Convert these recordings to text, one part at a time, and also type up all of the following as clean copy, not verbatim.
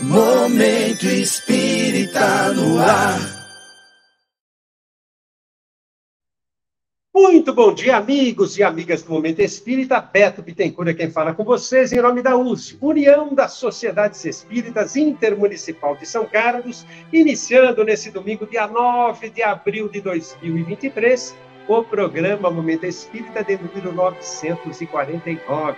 Momento Espírita no ar. Muito bom dia, amigos e amigas do Momento Espírita. Beto Bittencourt é quem fala com vocês em nome da USE, União das Sociedades Espíritas Intermunicipal de São Carlos, iniciando nesse domingo, dia 9 de abril de 2023, o programa Momento Espírita de número 949.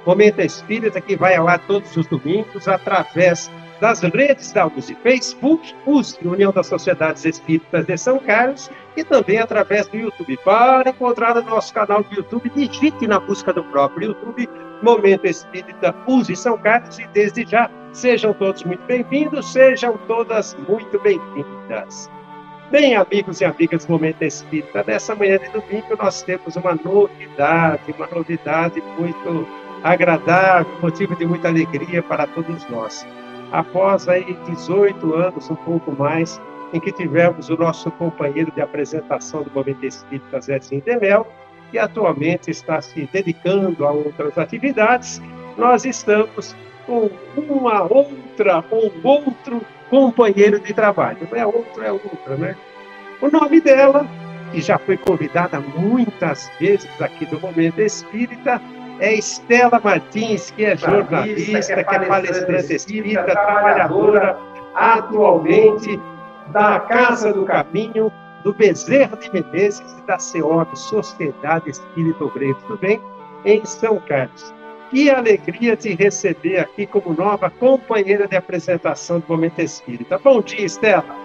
Momento Espírita que vai ao ar todos os domingos através das redes da USE, Facebook, USE, União das Sociedades Espíritas de São Carlos, e também através do YouTube. Para encontrar o nosso canal do YouTube, digite na busca do próprio YouTube, Momento Espírita USE São Carlos, e desde já, sejam todos muito bem-vindos, sejam todas muito bem-vindas. Bem, amigos e amigas do Momento Espírita, nessa manhã de domingo nós temos uma novidade muito agradável, motivo de muita alegria para todos nós. Após aí 18 anos, um pouco mais, em que tivemos o nosso companheiro de apresentação do Momento Espírita, Zezinho de Mel, que atualmente está se dedicando a outras atividades, nós estamos com um outro companheiro de trabalho. Não é outro, é outra, né? O nome dela, que já foi convidada muitas vezes aqui do Momento Espírita, é Estela Martins, que é jornalista, que é palestrante espírita, trabalhadora atualmente da Casa do Caminho, do Bezerra de Menezes e da CEOB, Sociedade Espírita Obreira, tudo bem? Em São Carlos. Que alegria te receber aqui como nova companheira de apresentação do Momento Espírita. Bom dia, Estela.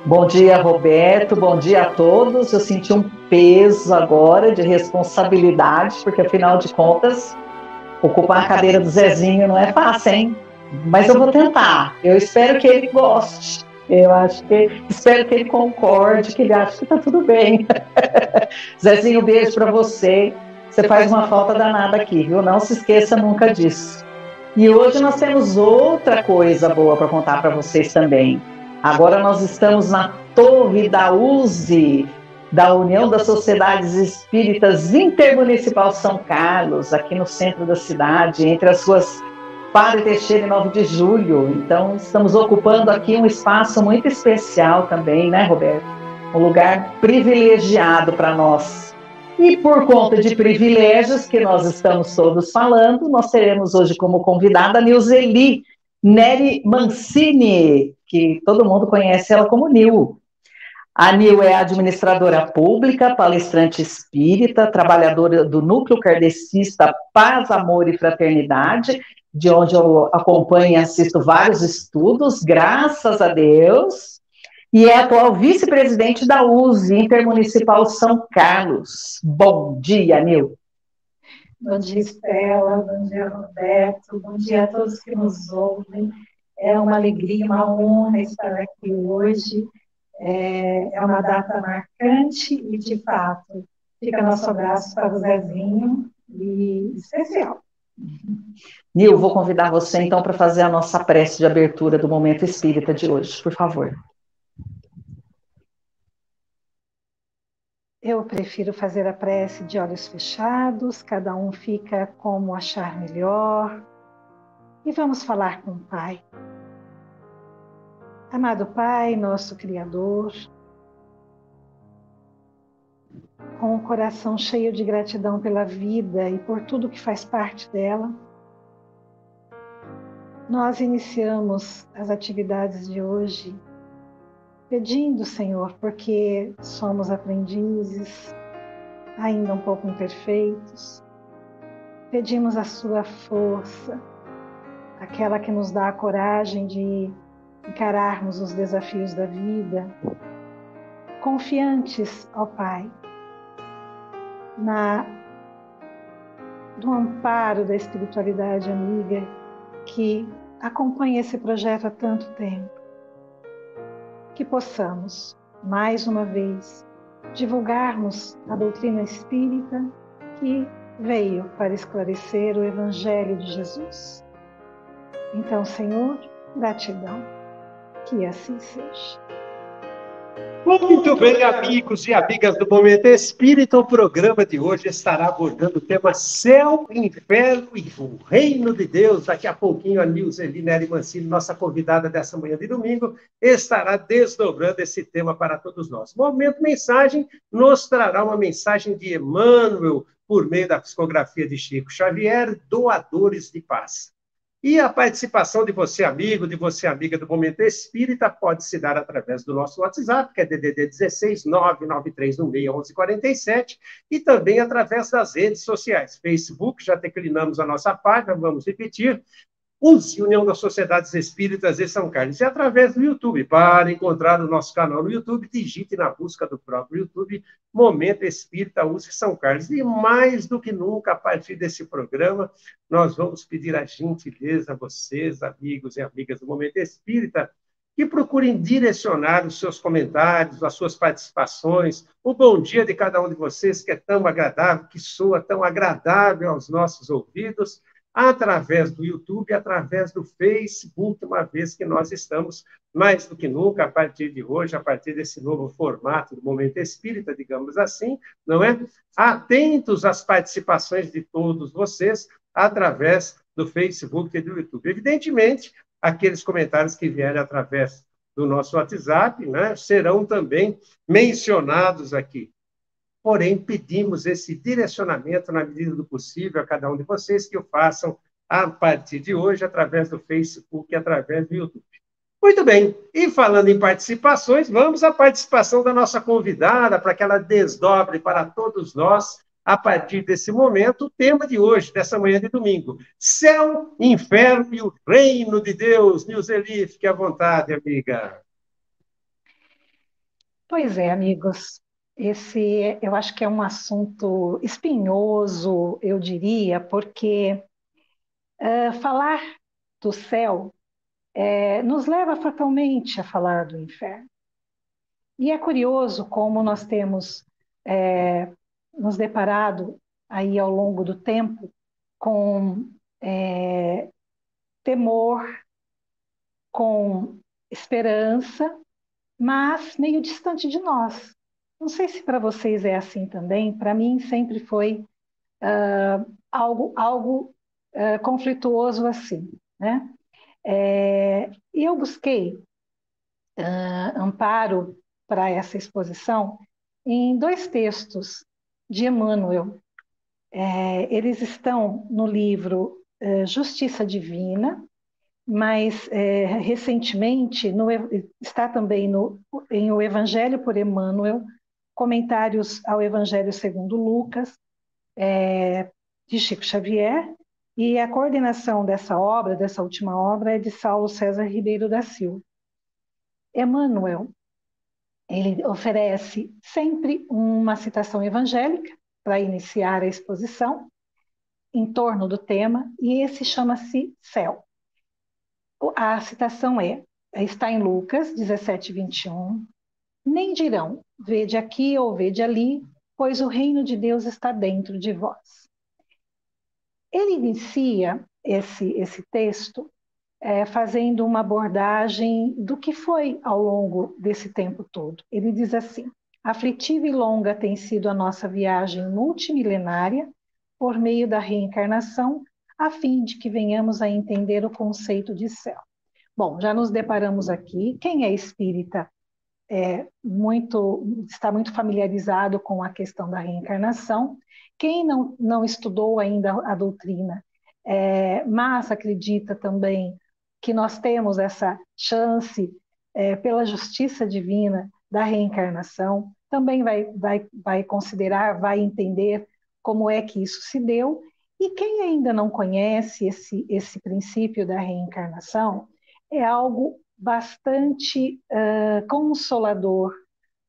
Bom dia, Roberto. Bom dia a todos. Eu senti um peso agora de responsabilidade, porque, afinal de contas, ocupar a cadeira do Zezinho não é fácil, hein? Mas eu vou tentar. Eu espero que ele goste. Espero que ele concorde, que ele ache que está tudo bem. Zezinho, um beijo para você. Você faz uma falta danada aqui, viu? Não se esqueça nunca disso. E hoje nós temos outra coisa boa para contar para vocês também. Agora nós estamos na torre da USE, da União das Sociedades Espíritas Intermunicipal São Carlos, aqui no centro da cidade, entre as ruas Padre Teixeira e 9 de Julho. Então, estamos ocupando aqui um espaço muito especial também, né, Roberto? Um lugar privilegiado para nós. E por conta de privilégios que nós estamos todos falando, nós teremos hoje como convidada a Nilzeli Neri Mancini, que todo mundo conhece ela como Nil. A Nil é administradora pública, palestrante espírita, trabalhadora do Núcleo Kardecista Paz, Amor e Fraternidade, de onde eu acompanho e assisto vários estudos, graças a Deus, e é atual vice-presidente da USE, Intermunicipal São Carlos. Bom dia, Nil. Bom dia, Estela, bom dia, Roberto, bom dia a todos que nos ouvem. É uma alegria, uma honra estar aqui hoje. É uma data marcante e, de fato, fica nosso abraço para o Zezinho e especial. Nil, vou convidar você, então, para fazer a nossa prece de abertura do Momento Espírita de hoje, por favor. Eu prefiro fazer a prece de olhos fechados, cada um fica como achar melhor. E vamos falar com o Pai. Amado Pai, nosso Criador, com o coração cheio de gratidão pela vida e por tudo que faz parte dela, nós iniciamos as atividades de hoje pedindo, Senhor, porque somos aprendizes, ainda um pouco imperfeitos, pedimos a sua força, aquela que nos dá a coragem de encararmos os desafios da vida, confiantes, ó Pai, do amparo da espiritualidade amiga que acompanha esse projeto há tanto tempo. Que possamos, mais uma vez, divulgarmos a doutrina espírita que veio para esclarecer o Evangelho de Jesus. Então, Senhor, gratidão, que assim seja. Muito bem, amigos e amigas do Momento Espírita, o programa de hoje estará abordando o tema Céu, Inferno e o Reino de Deus. Daqui a pouquinho, a Nilce Neri Mancini, nossa convidada dessa manhã de domingo, estará desdobrando esse tema para todos nós. Momento Mensagem nos trará uma mensagem de Emmanuel, por meio da psicografia de Chico Xavier, Doadores de Paz. E a participação de você, amigo, de você, amiga do Momento Espírita, pode se dar através do nosso WhatsApp, que é DDD 16 993161147, e também através das redes sociais. Facebook, já declinamos a nossa página, vamos repetir, USE, União das Sociedades Espíritas de São Carlos, e através do YouTube. Para encontrar o nosso canal no YouTube, digite na busca do próprio YouTube Momento Espírita USE São Carlos. E mais do que nunca, a partir desse programa, nós vamos pedir a gentileza a vocês, amigos e amigas do Momento Espírita, que procurem direcionar os seus comentários, as suas participações, o bom dia de cada um de vocês, que é tão agradável, que soa tão agradável aos nossos ouvidos, através do YouTube, através do Facebook, uma vez que nós estamos, mais do que nunca, a partir de hoje, a partir desse novo formato do Momento Espírita, digamos assim, não é? Atentos às participações de todos vocês, através do Facebook e do YouTube. Evidentemente, aqueles comentários que vierem através do nosso WhatsApp, né, serão também mencionados aqui. Porém, pedimos esse direcionamento, na medida do possível, a cada um de vocês, que o façam a partir de hoje, através do Facebook e através do YouTube. Muito bem, e falando em participações, vamos à participação da nossa convidada, para que ela desdobre para todos nós, a partir desse momento, o tema de hoje, dessa manhã de domingo. Céu, Inferno e o Reino de Deus. Nilzeli, fique à vontade, amiga. Pois é, amigos. Eu acho que é um assunto espinhoso, eu diria, porque falar do céu nos leva fatalmente a falar do inferno. E é curioso como nós temos nos deparado aí ao longo do tempo com temor, com esperança, mas meio distante de nós. Não sei se para vocês é assim também, para mim sempre foi algo conflituoso assim, né? E eu busquei amparo para essa exposição em dois textos de Emmanuel. Eles estão no livro Justiça Divina, mas recentemente está também em O Evangelho por Emmanuel, comentários ao Evangelho segundo Lucas, de Chico Xavier, e a coordenação dessa obra, dessa última obra, é de Saulo César Ribeiro da Silva. Emmanuel, ele oferece sempre uma citação evangélica para iniciar a exposição em torno do tema, e esse chama-se Céu. A citação está em Lucas 17:21. Nem dirão, vede aqui ou vede ali, pois o reino de Deus está dentro de vós. Ele inicia esse texto fazendo uma abordagem do que foi ao longo desse tempo todo. Ele diz assim: aflitiva e longa tem sido a nossa viagem multimilenária por meio da reencarnação, a fim de que venhamos a entender o conceito de céu. Bom, já nos deparamos aqui. Quem é espírita está muito familiarizado com a questão da reencarnação. Quem não estudou ainda a doutrina, mas acredita também que nós temos essa chance, pela justiça divina da reencarnação, também vai considerar, vai entender como é que isso se deu. E quem ainda não conhece esse princípio da reencarnação, é algo bastante consolador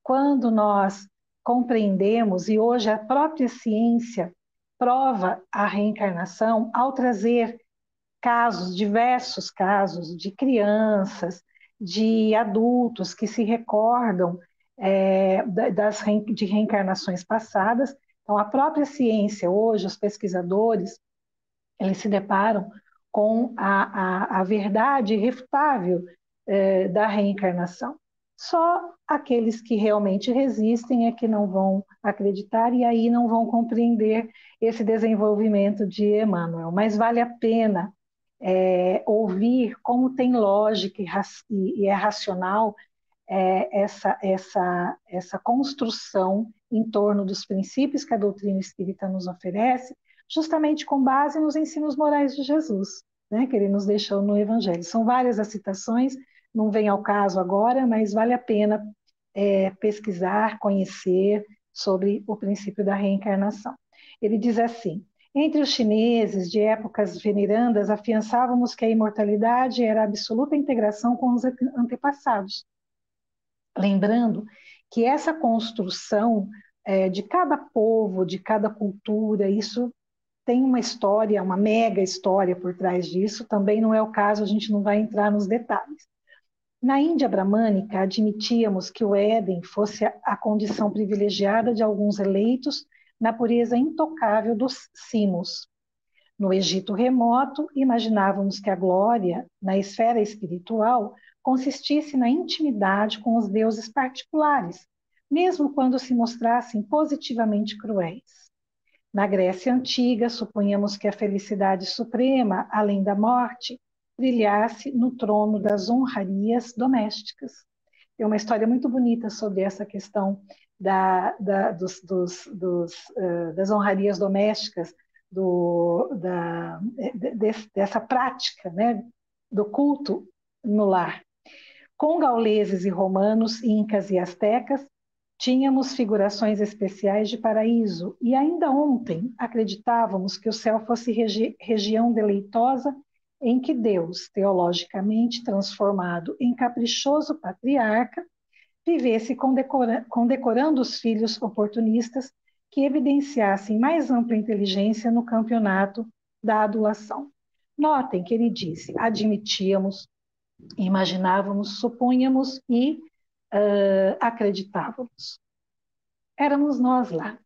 quando nós compreendemos, e hoje a própria ciência prova a reencarnação ao trazer diversos casos de crianças, de adultos que se recordam de reencarnações passadas. Então, a própria ciência hoje, os pesquisadores, eles se deparam com a verdade irrefutável da reencarnação. Só aqueles que realmente resistem é que não vão acreditar e aí não vão compreender esse desenvolvimento de Emmanuel. Mas vale a pena ouvir como tem lógica e é racional essa construção em torno dos princípios que a doutrina espírita nos oferece, justamente com base nos ensinos morais de Jesus, né, que ele nos deixou no Evangelho. São várias as citações, não vem ao caso agora, mas vale a pena pesquisar, conhecer sobre o princípio da reencarnação. Ele diz assim: entre os chineses de épocas venerandas, afiançávamos que a imortalidade era a absoluta integração com os antepassados. Lembrando que essa construção de cada povo, de cada cultura, isso tem uma história, uma mega história por trás disso, também não é o caso, a gente não vai entrar nos detalhes. Na Índia bramânica, admitíamos que o Éden fosse a condição privilegiada de alguns eleitos na pureza intocável dos cimos. No Egito remoto, imaginávamos que a glória, na esfera espiritual, consistisse na intimidade com os deuses particulares, mesmo quando se mostrassem positivamente cruéis. Na Grécia Antiga, supunhamos que a felicidade suprema, além da morte, brilhasse no trono das honrarias domésticas. Tem uma história muito bonita sobre essa questão das honrarias domésticas, dessa prática, né, do culto no lar. Com gauleses e romanos, incas e astecas, tínhamos figurações especiais de paraíso, e ainda ontem acreditávamos que o céu fosse região deleitosa em que Deus, teologicamente transformado em caprichoso patriarca, vivesse condecorando os filhos oportunistas que evidenciassem mais ampla inteligência no campeonato da adulação. Notem que ele disse: admitíamos, imaginávamos, supunhamos e acreditávamos. Éramos nós lá.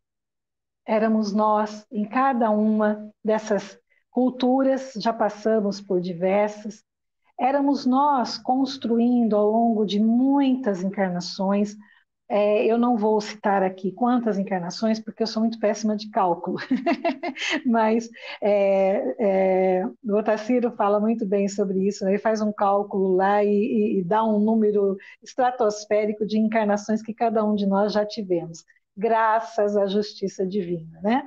Éramos nós em cada uma dessas culturas, já passamos por diversas. Éramos nós construindo ao longo de muitas encarnações. Eu não vou citar aqui quantas encarnações, porque eu sou muito péssima de cálculo, mas o Otacílio fala muito bem sobre isso, né? Ele faz um cálculo lá e dá um número estratosférico de encarnações que cada um de nós já tivemos, graças à justiça divina, né?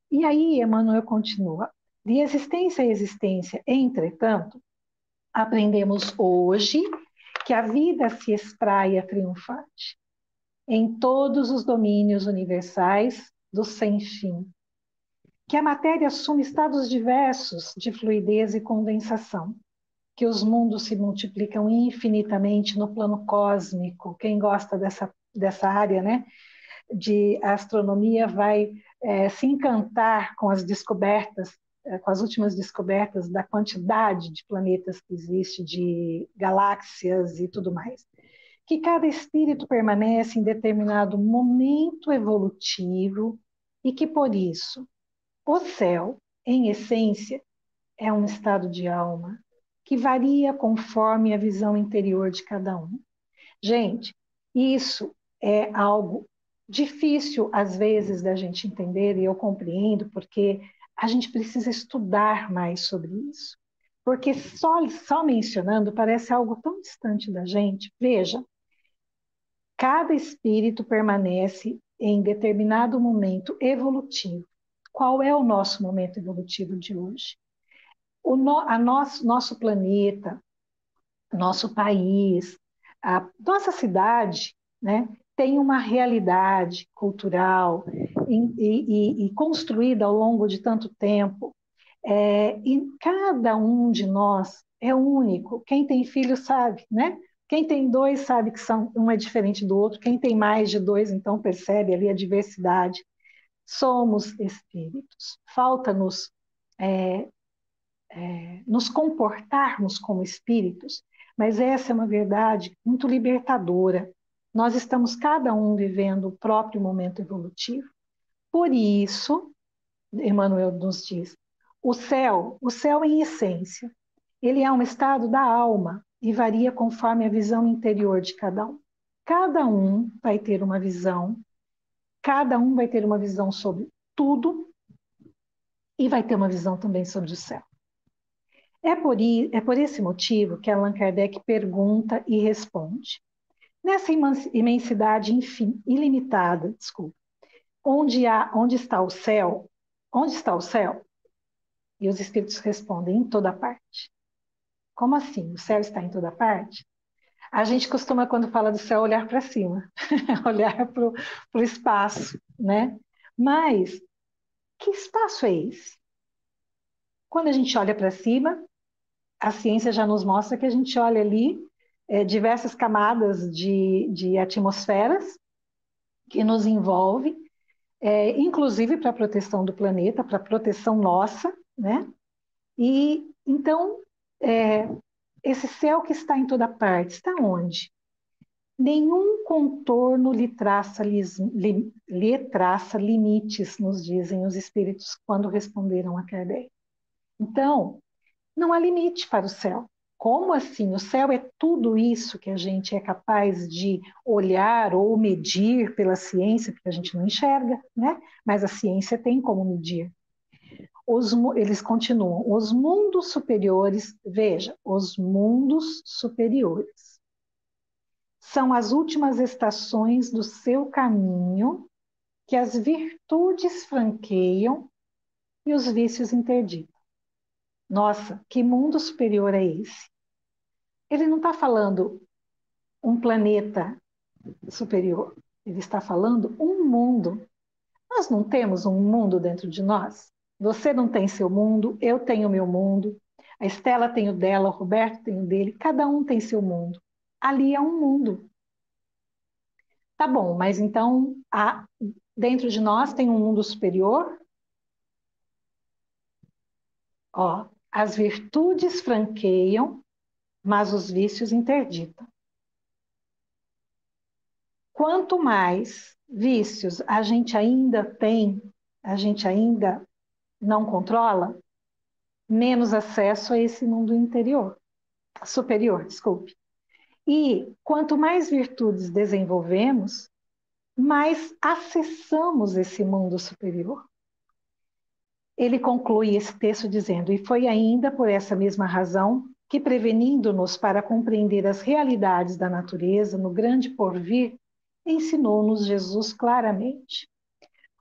E aí Emmanuel continua: de existência a existência, entretanto, aprendemos hoje que a vida se espraia triunfante em todos os domínios universais do sem fim, que a matéria assume estados diversos de fluidez e condensação, que os mundos se multiplicam infinitamente no plano cósmico. Quem gosta dessa área, né, de astronomia vai se encantar com as descobertas, com as últimas descobertas da quantidade de planetas que existe, de galáxias e tudo mais. Que cada espírito permanece em determinado momento evolutivo e que, por isso, o céu, em essência, é um estado de alma que varia conforme a visão interior de cada um. Gente, isso é algo difícil, às vezes, da gente entender, e eu compreendo, porque a gente precisa estudar mais sobre isso. Porque só mencionando parece algo tão distante da gente. Veja, cada espírito permanece em determinado momento evolutivo. Qual é o nosso momento evolutivo de hoje? Nosso planeta, nosso país, a nossa cidade, né, tem uma realidade cultural e construída ao longo de tanto tempo. E cada um de nós é único. Quem tem filho sabe, né? Quem tem dois sabe que um é diferente do outro. Quem tem mais de dois, então, percebe ali a diversidade. Somos espíritos. Falta-nos nos comportarmos como espíritos, mas essa é uma verdade muito libertadora. Nós estamos cada um vivendo o próprio momento evolutivo. Por isso, Emmanuel nos diz, o céu em essência, ele é um estado da alma e varia conforme a visão interior de cada um. cada um vai ter uma visão, cada um vai ter uma visão sobre tudo e vai ter uma visão também sobre o céu. É por esse motivo que Allan Kardec pergunta e responde. Nessa imensidade ilimitada, onde está o céu? Onde está o céu? E os espíritos respondem, em toda parte. Como assim? O céu está em toda parte? A gente costuma, quando fala do céu, olhar para cima, olhar para o espaço, né? Mas, que espaço é esse? Quando a gente olha para cima, a ciência já nos mostra que a gente olha ali diversas camadas de atmosferas que nos envolvem, inclusive para a proteção do planeta, para a proteção nossa, né? E então, esse céu que está em toda parte, está onde? Nenhum contorno lhe traça limites, nos dizem os espíritos quando responderam a Kardec. Então, não há limite para o céu. Como assim? O céu é tudo isso que a gente é capaz de olhar ou medir pela ciência, porque a gente não enxerga, né? Mas a ciência tem como medir. Eles continuam, os mundos superiores, veja, os mundos superiores são as últimas estações do seu caminho que as virtudes franqueiam e os vícios interditam. Nossa, que mundo superior é esse? Ele não está falando um planeta superior, ele está falando um mundo. Nós não temos um mundo dentro de nós? Você não tem seu mundo, eu tenho meu mundo, a Estela tem o dela, o Roberto tem o dele, cada um tem seu mundo. Ali é um mundo. Tá bom, mas então dentro de nós tem um mundo superior? Ó, as virtudes franqueiam, mas os vícios interditam. Quanto mais vícios a gente ainda tem, a gente ainda não controla, menos acesso a esse mundo superior, desculpe. E quanto mais virtudes desenvolvemos, mais acessamos esse mundo superior. Ele conclui esse texto dizendo: e foi ainda por essa mesma razão que, prevenindo-nos para compreender as realidades da natureza no grande porvir, ensinou-nos Jesus claramente: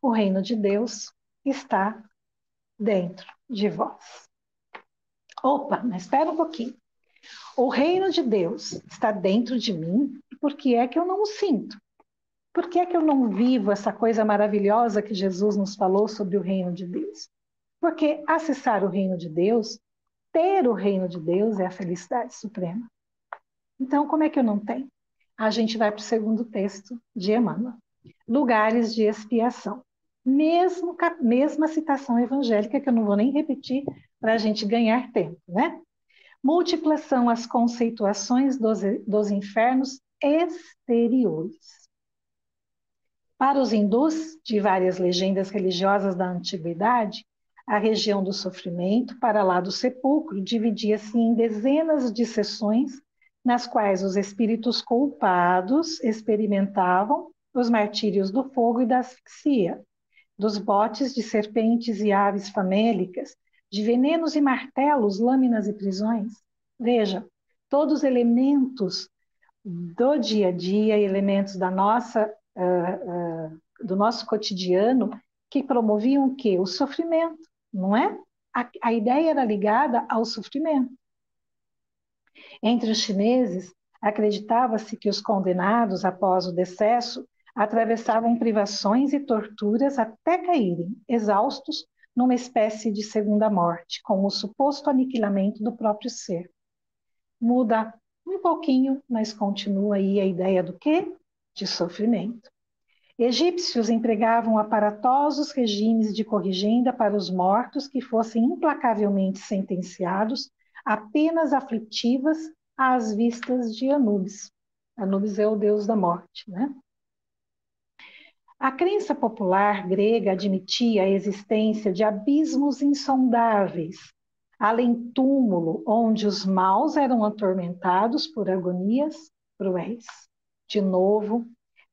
o reino de Deus está dentro de vós. Opa, mas espera um pouquinho. O reino de Deus está dentro de mim, por que é que eu não o sinto? Por que é que eu não vivo essa coisa maravilhosa que Jesus nos falou sobre o reino de Deus? Porque acessar o reino de Deus, ter o reino de Deus é a felicidade suprema. Então, como é que eu não tenho? A gente vai para o segundo texto de Emmanuel. Lugares de expiação. Mesma citação evangélica, que eu não vou nem repetir para a gente ganhar tempo, né? Múltiplas são as conceituações dos infernos exteriores. Para os hindus, de várias legendas religiosas da antiguidade, a região do sofrimento, para lá do sepulcro, dividia-se em dezenas de seções, nas quais os espíritos culpados experimentavam os martírios do fogo e da asfixia, dos botes de serpentes e aves famélicas, de venenos e martelos, lâminas e prisões. Veja, todos elementos do dia a dia, elementos da nossa, do nosso cotidiano, que promoviam o quê? O sofrimento, não é? A ideia era ligada ao sofrimento. Entre os chineses, acreditava-se que os condenados, após o decesso, atravessavam privações e torturas até caírem, exaustos, numa espécie de segunda morte, com o suposto aniquilamento do próprio ser. Muda um pouquinho, mas continua aí a ideia do quê? De sofrimento. Egípcios empregavam aparatosos regimes de corrigenda para os mortos que fossem implacavelmente sentenciados a penas aflitivas às vistas de Anubis. Anubis é o deus da morte, né? A crença popular grega admitia a existência de abismos insondáveis, além-túmulo, onde os maus eram atormentados por agonias cruéis. de novo,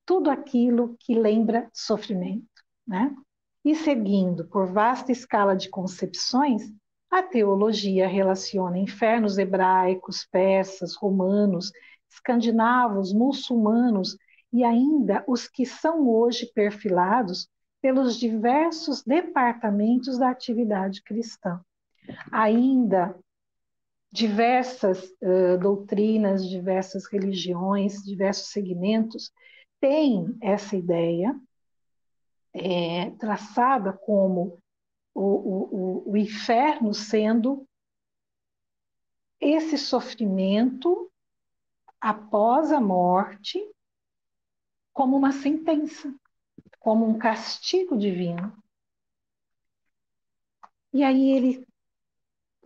tudo aquilo que lembra sofrimento, né? E seguindo por vasta escala de concepções, a teologia relaciona infernos hebraicos, persas, romanos, escandinavos, muçulmanos e ainda os que são hoje perfilados pelos diversos departamentos da atividade cristã. Ainda diversas doutrinas, diversas religiões, diversos segmentos têm essa ideia traçada como o inferno sendo esse sofrimento após a morte como uma sentença, como um castigo divino. E aí ele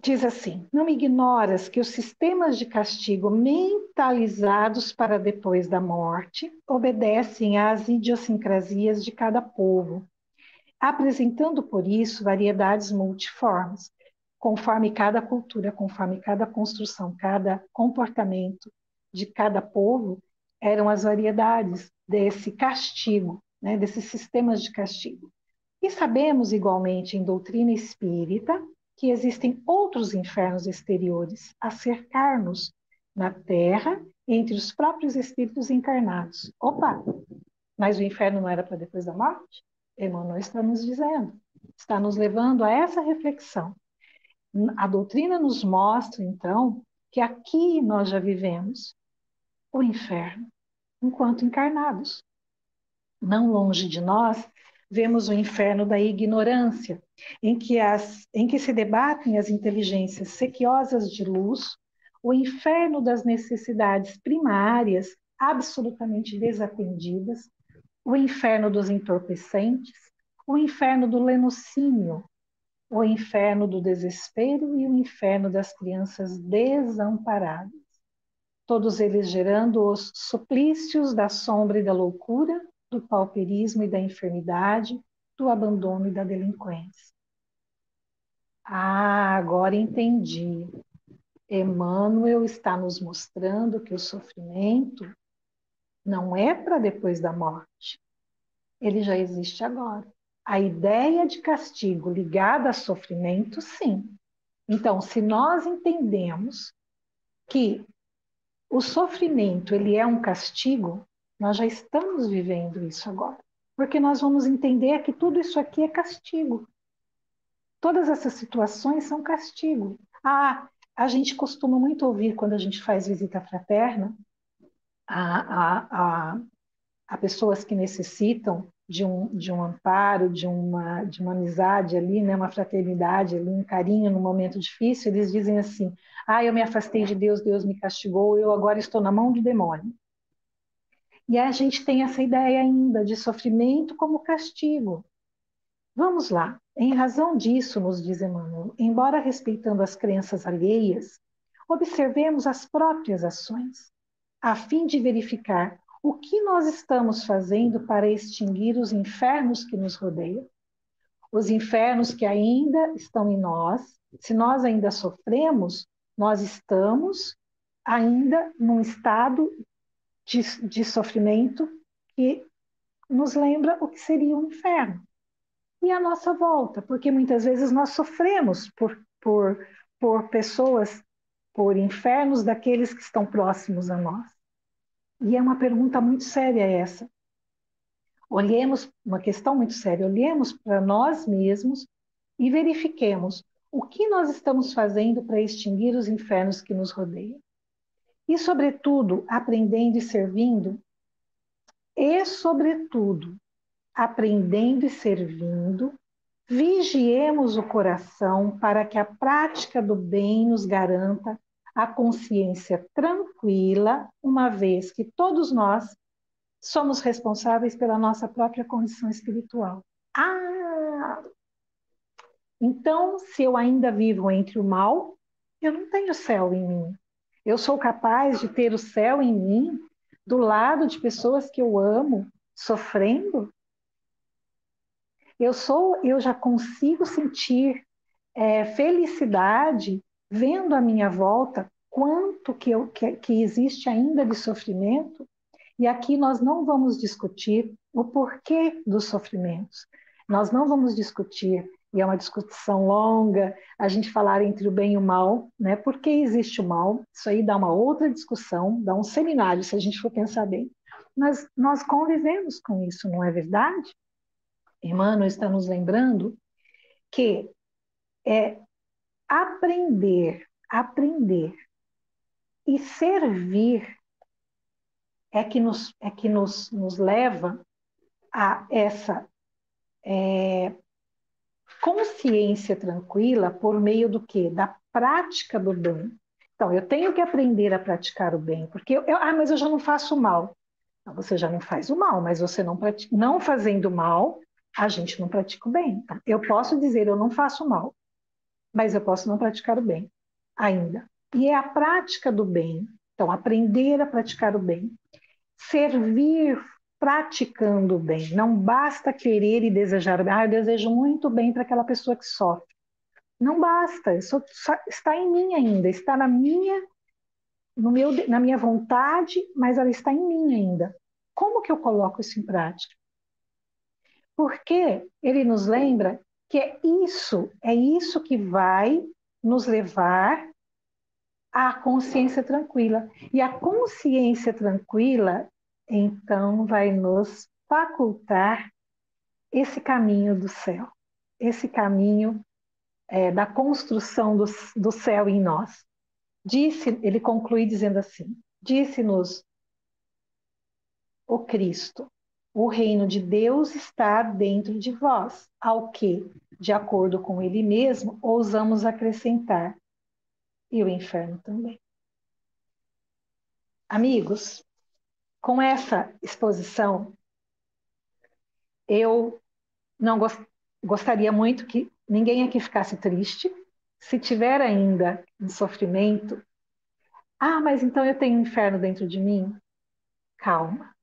diz assim: não ignoras que os sistemas de castigo mentalizados para depois da morte obedecem às idiosincrasias de cada povo, apresentando por isso variedades multiformes, conforme cada cultura, conforme cada construção, cada comportamento de cada povo, eram as variedades desse castigo, né, desses sistemas de castigo. E sabemos igualmente em doutrina espírita que existem outros infernos exteriores a cercar-nos na Terra entre os próprios espíritos encarnados. Opa, mas o inferno não era para depois da morte? Emmanuel está nos dizendo, está nos levando a essa reflexão. A doutrina nos mostra, então, que aqui nós já vivemos o inferno, enquanto encarnados. Não longe de nós, vemos o inferno da ignorância, em que se debatem as inteligências sequiosas de luz, o inferno das necessidades primárias, absolutamente desatendidas, o inferno dos entorpecentes, o inferno do lenocínio, o inferno do desespero e o inferno das crianças desamparadas. Todos eles gerando os suplícios da sombra e da loucura, do pauperismo e da enfermidade, do abandono e da delinquência. Ah, agora entendi. Emmanuel está nos mostrando que o sofrimento não é para depois da morte. Ele já existe agora. A ideia de castigo ligada a sofrimento, sim. Então, se nós entendemos que o sofrimento ele é um castigo, nós já estamos vivendo isso agora. Porque nós vamos entender que tudo isso aqui é castigo. Todas essas situações são castigo. A gente costuma muito ouvir quando a gente faz visita fraterna a pessoas que necessitam de um amparo, de uma amizade ali, né, uma fraternidade ali, um carinho no momento difícil. Eles dizem assim: eu me afastei de Deus, Deus me castigou, eu agora estou na mão do demônio. E a gente tem essa ideia ainda de sofrimento como castigo. Vamos lá. Em razão disso, nos diz Emmanuel, embora respeitando as crenças alheias, observemos as próprias ações, a fim de verificar o que nós estamos fazendo para extinguir os infernos que nos rodeiam. Os infernos que ainda estão em nós, se nós ainda sofremos, nós estamos ainda num estado de sofrimento que nos lembra o que seria um inferno. E a nossa volta, porque muitas vezes nós sofremos por pessoas, por infernos daqueles que estão próximos a nós. E é uma pergunta muito séria essa. Olhemos, uma questão muito séria, olhemos para nós mesmos e verifiquemos o que nós estamos fazendo para extinguir os infernos que nos rodeiam. E, sobretudo, aprendendo e servindo, vigiemos o coração para que a prática do bem nos garanta a consciência tranquila, uma vez que todos nós somos responsáveis pela nossa própria condição espiritual. Então, se eu ainda vivo entre o mal, eu não tenho céu em mim. Eu sou capaz de ter o céu em mim, do lado de pessoas que eu amo, sofrendo? Eu já consigo sentir felicidade vendo à minha volta quanto que existe ainda de sofrimento? E aqui nós não vamos discutir o porquê dos sofrimentos. Nós não vamos discutir, e é uma discussão longa, a gente falar entre o bem e o mal, né? Por que existe o mal? Isso aí dá uma outra discussão, dá um seminário, se a gente for pensar bem. Mas nós convivemos com isso, não é verdade? Emmanuel está nos lembrando que aprender e servir é que nos leva a essa consciência tranquila por meio do quê? Da prática do bem. Então, eu tenho que aprender a praticar o bem, porque mas eu já não faço mal. Não, você já não faz o mal, mas você não fazendo mal, a gente não pratica o bem. Então, eu posso dizer, eu não faço mal, mas eu posso não praticar o bem ainda. E é a prática do bem. Então, aprender a praticar o bem. Servir praticando o bem. Não basta querer e desejar o bem. Eu desejo muito bem para aquela pessoa que sofre. Não basta. Isso está em mim ainda. Está na minha vontade, mas ela está em mim ainda. Como que eu coloco isso em prática? Porque ele nos lembra que é isso que vai nos levar à consciência tranquila. E a consciência tranquila, então, vai nos facultar esse caminho do céu, esse caminho da construção do céu em nós. Ele conclui dizendo assim: disse-nos o Cristo, o reino de Deus está dentro de vós, ao que, de acordo com ele mesmo, ousamos acrescentar, e o inferno também. Amigos, com essa exposição, eu não gostaria muito que ninguém aqui ficasse triste. Se tiver ainda um sofrimento, mas então eu tenho um inferno dentro de mim? Calma.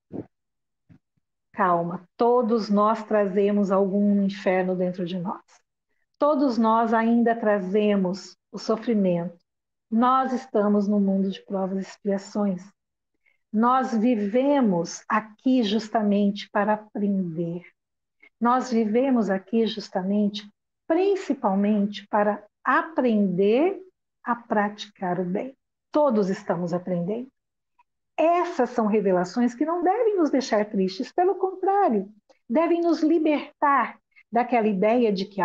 Calma. Todos nós trazemos algum inferno dentro de nós. Todos nós ainda trazemos o sofrimento. Nós estamos no mundo de provas e expiações. Nós vivemos aqui justamente para aprender. Nós vivemos aqui justamente, principalmente, para aprender a praticar o bem. Todos estamos aprendendo. Essas são revelações que não devem nos deixar tristes, pelo contrário, devem nos libertar daquela ideia de que,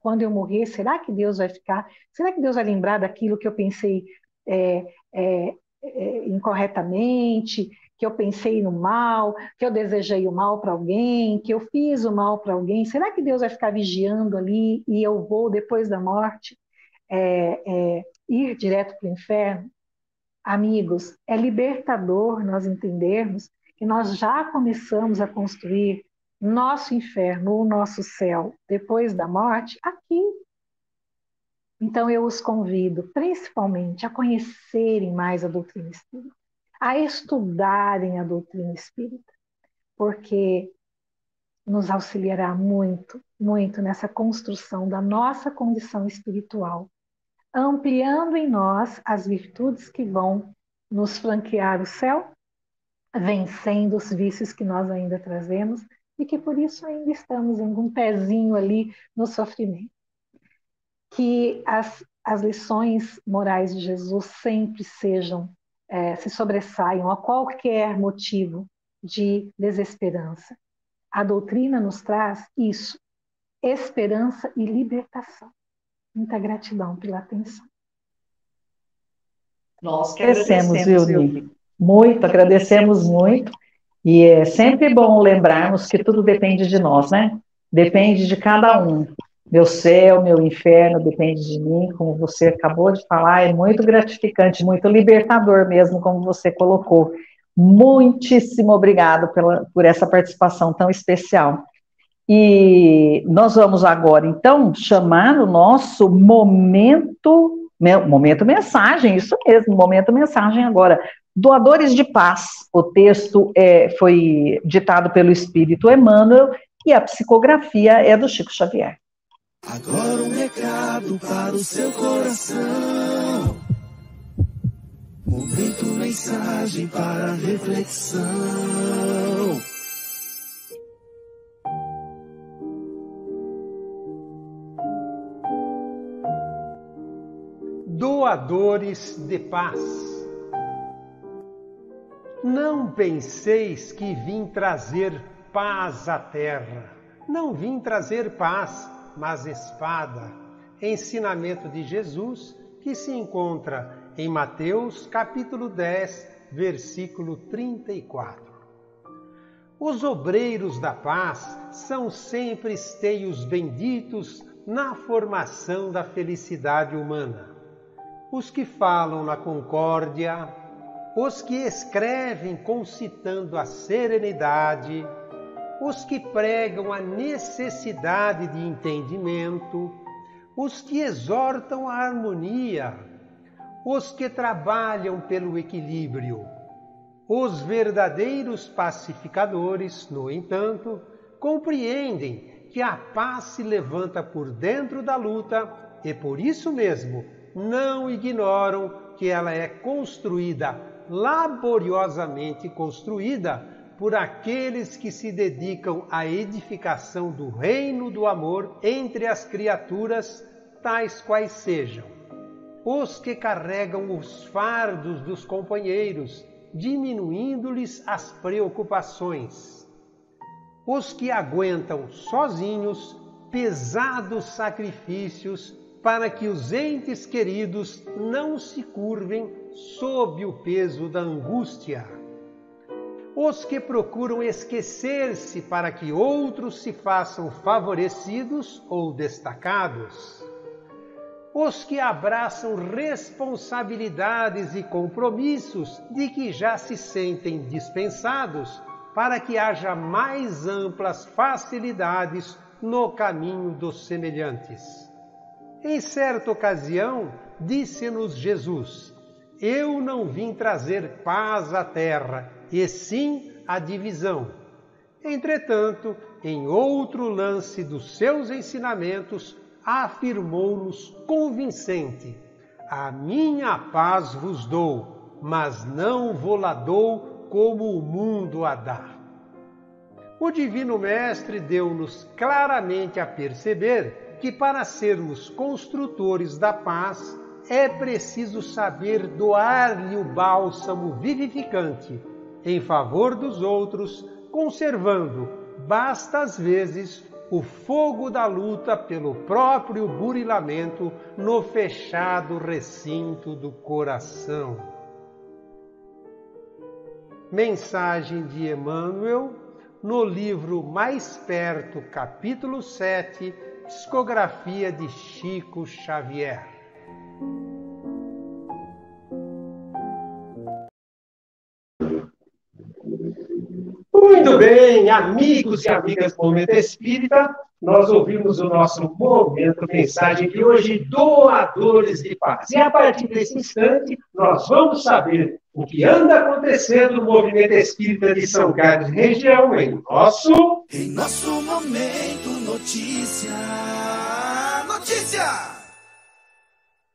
quando eu morrer, será que Deus vai lembrar daquilo que eu pensei incorretamente, que eu pensei no mal, que eu desejei o mal para alguém, que eu fiz o mal para alguém? Será que Deus vai ficar vigiando ali e eu vou, depois da morte, ir direto para o inferno? Amigos, é libertador nós entendermos que nós já começamos a construir nosso inferno, o nosso céu, depois da morte, aqui. Então eu os convido, principalmente, a conhecerem mais a doutrina espírita, a estudarem a doutrina espírita, porque nos auxiliará muito, muito nessa construção da nossa condição espiritual, ampliando em nós as virtudes que vão nos franquear o céu, vencendo os vícios que nós ainda trazemos e que por isso ainda estamos em um pezinho ali no sofrimento. Que as lições morais de Jesus sempre se sobressaiam a qualquer motivo de desesperança. A doutrina nos traz isso, esperança e libertação. Muita gratidão pela atenção. Nós que agradecemos, Vilni. Muito, agradecemos muito. E é sempre bom lembrarmos que tudo depende de nós, né? Depende de cada um. Meu céu, meu inferno, depende de mim, como você acabou de falar, é muito gratificante, muito libertador mesmo, como você colocou. Muitíssimo obrigado por essa participação tão especial. E nós vamos agora, então, chamar o nosso momento mensagem, isso mesmo, momento mensagem agora. Doadores de Paz. O texto foi ditado pelo Espírito Emmanuel e a psicografia é do Chico Xavier. Agora um recado para o seu coração. Momento mensagem. mensagem para reflexão. Doadores de paz. Não penseis que vim trazer paz à terra. Não vim trazer paz, mas espada. Ensinamento de Jesus que se encontra em Mateus capítulo 10, versículo 34. Os obreiros da paz são sempre esteios benditos na formação da felicidade humana. Os que falam na concórdia, os que escrevem concitando a serenidade, os que pregam a necessidade de entendimento, os que exortam a harmonia, os que trabalham pelo equilíbrio. Os verdadeiros pacificadores, no entanto, compreendem que a paz se levanta por dentro da luta e, por isso mesmo, não ignoram que ela é construída, laboriosamente construída, por aqueles que se dedicam à edificação do reino do amor entre as criaturas, tais quais sejam. Os que carregam os fardos dos companheiros, diminuindo-lhes as preocupações. Os que aguentam sozinhos pesados sacrifícios para que os entes queridos não se curvem sob o peso da angústia. Os que procuram esquecer-se para que outros se façam favorecidos ou destacados. Os que abraçam responsabilidades e compromissos de que já se sentem dispensados para que haja mais amplas facilidades no caminho dos semelhantes. Em certa ocasião, disse-nos Jesus: Eu não vim trazer paz à terra, e sim a divisão. Entretanto, em outro lance dos seus ensinamentos, afirmou-nos convincente: A minha paz vos dou, mas não vô-la dou como o mundo a dá. O Divino Mestre deu-nos claramente a perceber que para sermos construtores da paz é preciso saber doar-lhe o bálsamo vivificante em favor dos outros, conservando, basta às vezes, o fogo da luta pelo próprio burilamento no fechado recinto do coração. Mensagem de Emmanuel, no livro Mais Perto, capítulo 7, psicografia de Chico Xavier. Muito bem, amigos e amigas do Momento Espírita, nós ouvimos o nosso Momento Mensagem de hoje, Doadores de Paz. E a partir desse instante, nós vamos saber o que anda acontecendo no Movimento Espírita de São Carlos e região em nosso Momento Notícia.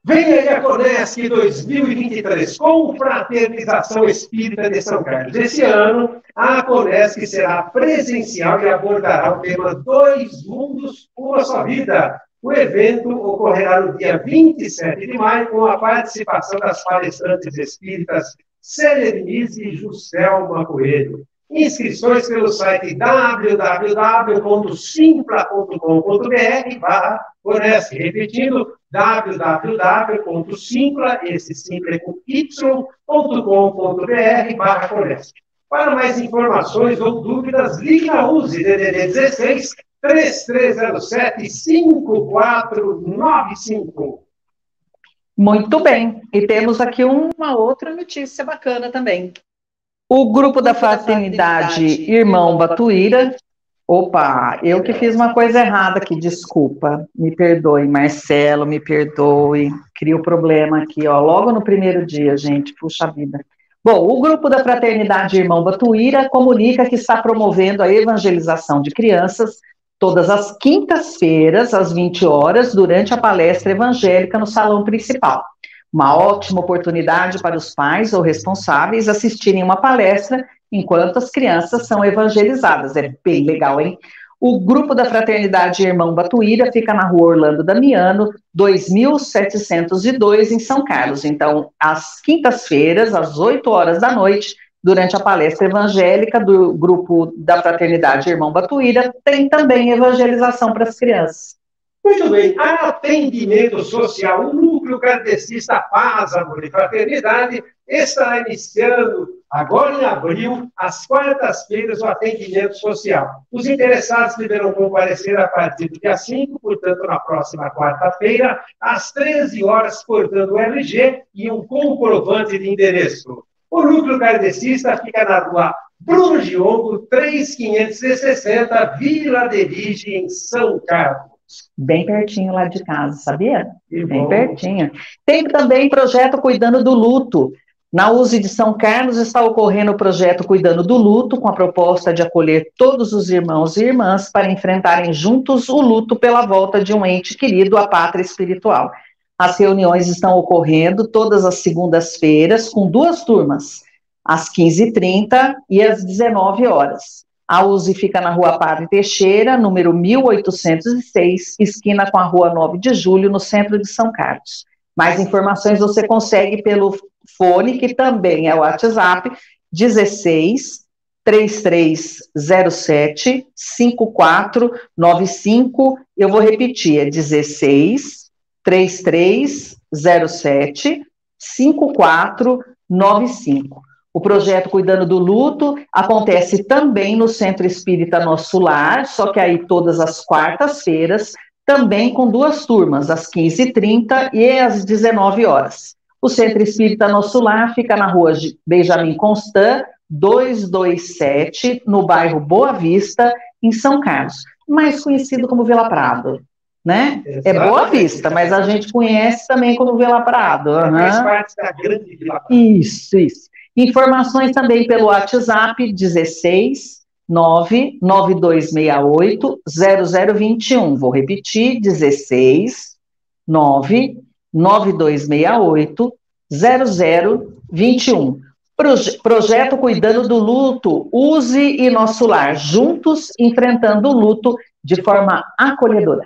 Vem aí a Conesc 2023, Confraternização Espírita de São Carlos. Esse ano, a Conesc será presencial e abordará o tema Dois Mundos, Uma Só Vida. O evento ocorrerá no dia 27 de maio, com a participação das palestrantes espíritas Célia Diniz e Juscelma Coelho. Inscrições pelo site www.simpla.com.br/Conesc. Repetindo, www.simpla, esse simpla é com y.com.br/Conesc. Para mais informações ou dúvidas, ligue na USE DDD 16 3307 5495. Muito bem. E temos aqui uma outra notícia bacana também. O grupo da Fraternidade Irmão Batuíra. Opa, eu que fiz uma coisa errada aqui, desculpa. Me perdoe, Marcelo, me perdoe. Cria o problema aqui, ó, logo no primeiro dia, gente. Puxa vida. Bom, o grupo da Fraternidade Irmão Batuíra comunica que está promovendo a evangelização de crianças todas as quintas-feiras, às 20 horas, durante a palestra evangélica no salão principal. Uma ótima oportunidade para os pais ou responsáveis assistirem uma palestra enquanto as crianças são evangelizadas. É bem legal, hein? O grupo da Fraternidade Irmão Batuíra fica na rua Orlando Damiano, 2702, em São Carlos. Então, às quintas-feiras, às 8 horas da noite, durante a palestra evangélica do grupo da Fraternidade Irmão Batuíra, tem também evangelização para as crianças. Muito bem, atendimento social, o Núcleo Kardecista Paz, Amor e Fraternidade estará iniciando, agora em abril, às quartas-feiras, o atendimento social. Os interessados deverão comparecer a partir do dia 5, portanto, na próxima quarta-feira, às 13 horas, portando o RG e um comprovante de endereço. O Núcleo Kardecista fica na rua Bruno Giongo, 3560, Vila Derige, em São Carlos. Bem pertinho lá de casa, sabia? Bem pertinho. Tem também projeto Cuidando do Luto. Na USE de São Carlos está ocorrendo o projeto Cuidando do Luto, com a proposta de acolher todos os irmãos e irmãs para enfrentarem juntos o luto pela volta de um ente querido à pátria espiritual. As reuniões estão ocorrendo todas as segundas-feiras, com 2 turmas, às 15h30 e às 19 horas. A USE fica na Rua Padre Teixeira, número 1806, esquina com a Rua 9 de Julho, no centro de São Carlos. Mais informações você consegue pelo fone, que também é o WhatsApp, 16 3307 5495. Eu vou repetir, é 16 3307 5495. O projeto Cuidando do Luto acontece também no Centro Espírita Nosso Lar, só que aí todas as quartas-feiras, também com 2 turmas, às 15h30 e às 19 horas. O Centro Espírita Nosso Lar fica na rua Benjamin Constant, 227, no bairro Boa Vista, em São Carlos, mais conhecido como Vila Prado, né? É Boa Vista, mas a gente conhece também como Vila Prado. Faz parte da grande Vila Prado. Isso. Informações também pelo WhatsApp 16 99268 0021. Vou repetir, 16 99268 0021. Projeto Cuidando do Luto, USE e Nosso Lar, juntos enfrentando o luto de forma acolhedora.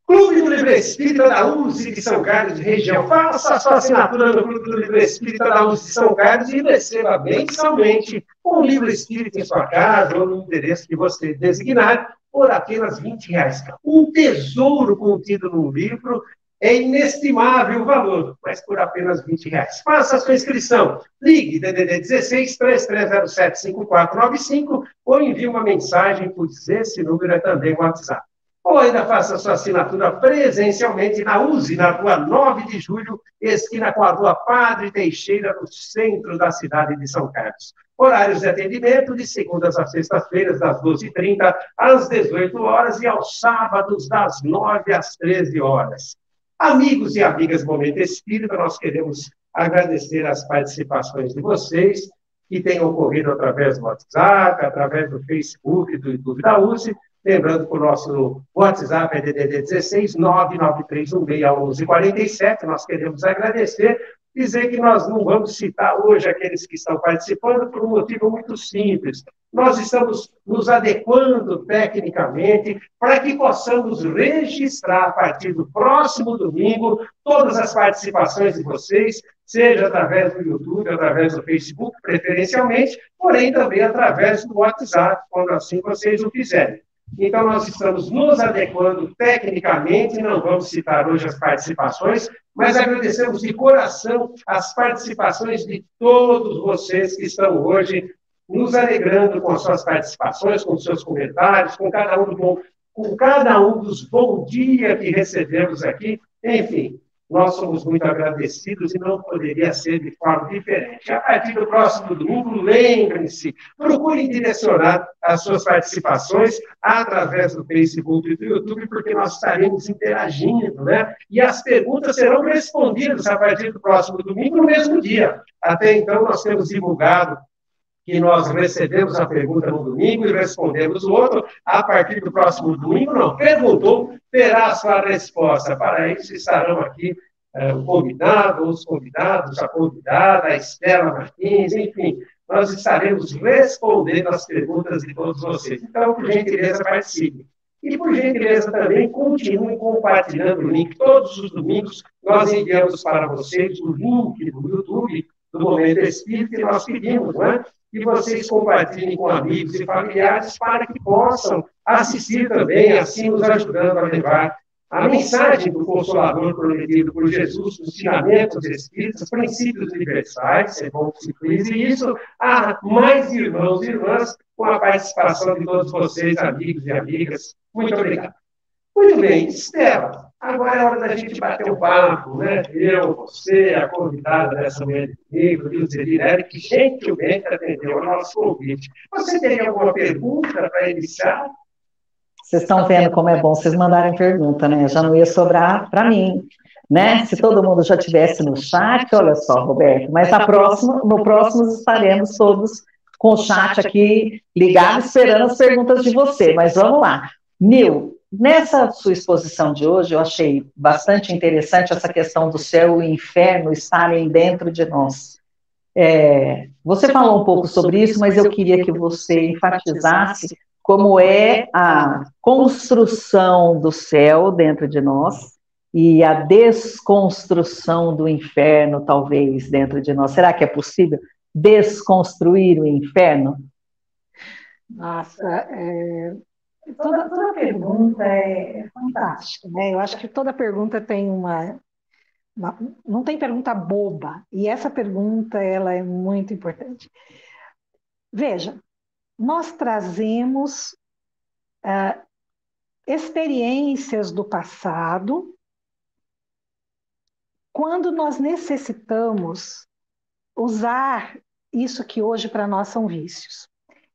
Clube do Livre Espírita da USE de São Carlos de região. Faça a sua assinatura no Clube do Livre Espírita da USE de São Carlos e receba mensalmente um livro espírita em sua casa ou no endereço que você designar por apenas R$20. Um tesouro contido num livro é inestimável o valor, mas por apenas R$20. Faça a sua inscrição. Ligue DDD 16 3307 5495 ou envie uma mensagem, pois esse número é também o WhatsApp. Ou ainda faça sua assinatura presencialmente na USE, na Rua 9 de Julho, esquina com a Rua Padre Teixeira, no centro da cidade de São Carlos. Horários de atendimento de segundas a sextas-feiras, das 12h30 às 18 horas e aos sábados, das 9 às 13 horas. Amigos e amigas do Momento Espírita, nós queremos agradecer as participações de vocês, que têm ocorrido através do WhatsApp, através do Facebook, do YouTube da USE. Lembrando que o nosso WhatsApp é DDD 16 993161147. Nós queremos agradecer, dizer que nós não vamos citar hoje aqueles que estão participando por um motivo muito simples. Nós estamos nos adequando tecnicamente para que possamos registrar a partir do próximo domingo todas as participações de vocês, seja através do YouTube, através do Facebook, preferencialmente, porém também através do WhatsApp, quando assim vocês o quiserem. Então, nós estamos nos adequando tecnicamente, não vamos citar hoje as participações, mas agradecemos de coração as participações de todos vocês que estão hoje nos alegrando com as suas participações, com os seus comentários, com cada um dos bom dia que recebemos aqui. Enfim, nós somos muito agradecidos e não poderia ser de forma diferente. A partir do próximo domingo, lembrem-se, procurem direcionar as suas participações através do Facebook e do YouTube, porque nós estaremos interagindo, né? E as perguntas serão respondidas a partir do próximo domingo, no mesmo dia. Até então, nós temos divulgado que nós recebemos a pergunta no domingo e respondemos o outro. A partir do próximo domingo, não perguntou, terá a sua resposta. Para isso, estarão aqui o convidado, os convidados, a convidada, a Estela Martins, enfim, nós estaremos respondendo as perguntas de todos vocês. Então, por gentileza, participe. E, por gentileza, também continuem compartilhando o link. Todos os domingos, nós enviamos para vocês o link do YouTube do Momento Espírita que nós pedimos, não é? E vocês compartilhem com amigos e familiares para que possam assistir também, assim nos ajudando a levar a mensagem do Consolador prometido por Jesus, os ensinamentos espíritas, princípios universais, é bom que se frise isso, a mais irmãos e irmãs, com a participação de todos vocês, amigos e amigas. Muito obrigado. Muito bem, Estela, agora é hora da gente bater um papo, né? Eu, você, a convidada dessa manhã de domingo, Luzerina, que gentilmente atendeu ao nosso convite. Você tem alguma pergunta para iniciar? Vocês estão vendo como é bom vocês mandarem pergunta, né? Já não ia sobrar para mim, né? Se todo mundo já tivesse no chat, olha só, Roberto, mas no próximo estaremos todos com o chat aqui ligado, esperando as perguntas de você, mas vamos lá. Nil, nessa sua exposição de hoje, eu achei bastante interessante essa questão do céu e inferno estarem dentro de nós. Você falou um pouco sobre isso, mas eu queria que você enfatizasse como é a construção do céu dentro de nós e a desconstrução do inferno, talvez, dentro de nós. Será que é possível desconstruir o inferno? Nossa, toda pergunta é fantástica, né? Eu acho que toda pergunta tem não tem pergunta boba, e essa pergunta ela é muito importante. Veja, nós trazemos experiências do passado quando nós necessitamos usar isso que hoje para nós são vícios.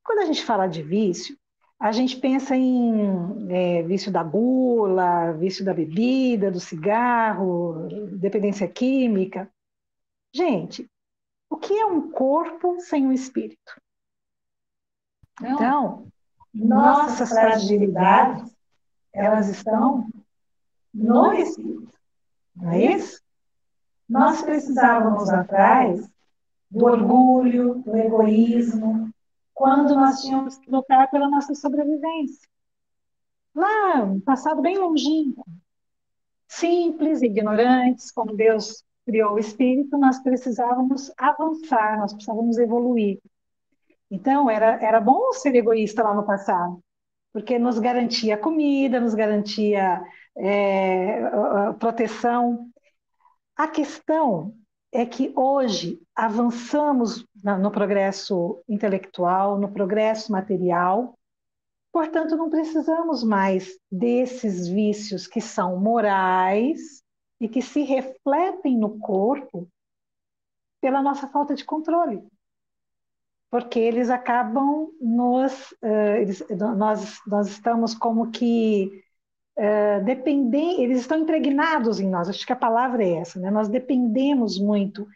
Quando a gente fala de vício, a gente pensa em vício da gula, vício da bebida, do cigarro, dependência química. Gente, o que é um corpo sem um espírito? Então, nossas fragilidades, elas estão no espírito, não é isso? Nós precisávamos atrás do orgulho, do egoísmo, quando nós tínhamos que lutar pela nossa sobrevivência. Lá, um passado bem longínquo, simples, ignorantes, como Deus criou o espírito, nós precisávamos avançar, nós precisávamos evoluir. Então, era bom ser egoísta lá no passado, porque nos garantia comida, nos garantia proteção. A questão é que hoje avançamos no progresso intelectual, no progresso material, portanto, não precisamos mais desses vícios que são morais e que se refletem no corpo pela nossa falta de controle. Porque eles acabam nós estamos como que dependendo, eles estão impregnados em nós, acho que a palavra é essa, né? Nós dependemos muito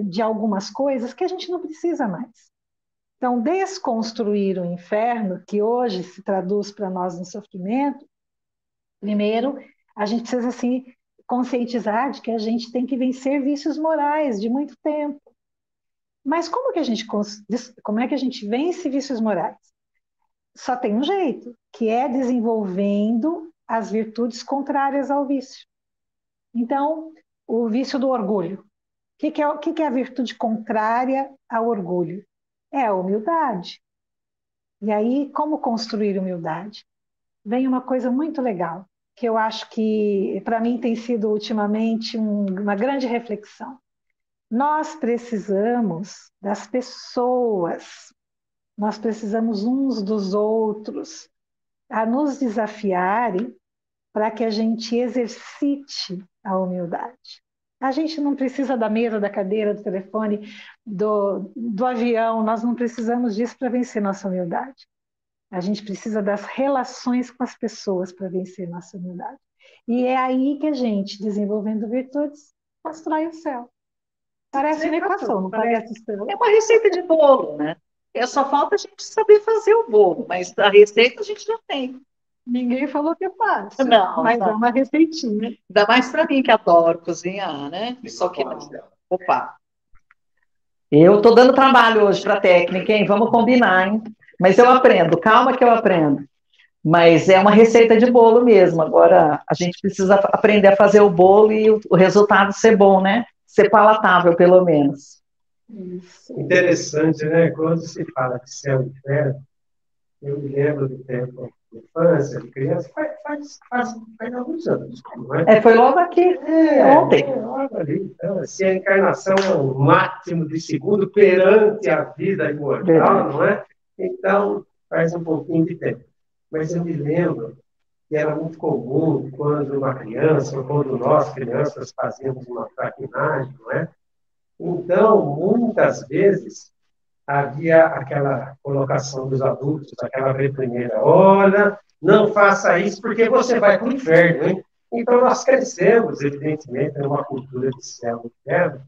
de algumas coisas que a gente não precisa mais. Então, desconstruir o inferno, que hoje se traduz para nós no sofrimento, primeiro, a gente precisa assim, conscientizar de que a gente tem que vencer vícios morais de muito tempo. Mas como é que a gente vence vícios morais? Só tem um jeito, que é desenvolvendo as virtudes contrárias ao vício. Então, o vício do orgulho. O que é a virtude contrária ao orgulho? É a humildade. E aí, como construir humildade? Vem uma coisa muito legal, que eu acho que, para mim, tem sido ultimamente uma grande reflexão. Nós precisamos das pessoas, nós precisamos uns dos outros a nos desafiarem para que a gente exercite a humildade. A gente não precisa da mesa, da cadeira, do telefone, do avião, nós não precisamos disso para vencer nossa humildade. A gente precisa das relações com as pessoas para vencer nossa humildade. E é aí que a gente, desenvolvendo virtudes, constrói o céu. Parece uma equação, não parece? É uma receita de bolo, né? Só falta a gente saber fazer o bolo, mas a receita a gente já tem. Ninguém falou que é fácil, Não, mas é não. uma receitinha. Ainda mais para mim que adoro cozinhar, né? Só que não. Opa. Eu estou dando trabalho hoje para a técnica, hein? Vamos combinar, hein? Mas eu aprendo, calma que eu aprendo. Mas é uma receita de bolo mesmo. Agora a gente precisa aprender a fazer o bolo e o resultado ser bom, né? Ser palatável, pelo menos. Isso. Interessante, né? Quando se fala de céu e inferno, eu me lembro do tempo de infância, de criança, faz alguns anos, não é? Foi logo aqui, ontem. Logo ali. Então, assim, a encarnação é o máximo de segundo perante a vida imortal, não é? Então, faz um pouquinho de tempo. Mas eu me lembro que era muito comum quando uma criança, ou quando nós, crianças, fazíamos uma traquinagem, não é? Então, muitas vezes, havia aquela colocação dos adultos, aquela repreendida: olha, não faça isso porque você vai para o inferno, hein? Então, nós crescemos, evidentemente, numa cultura de céu e inferno.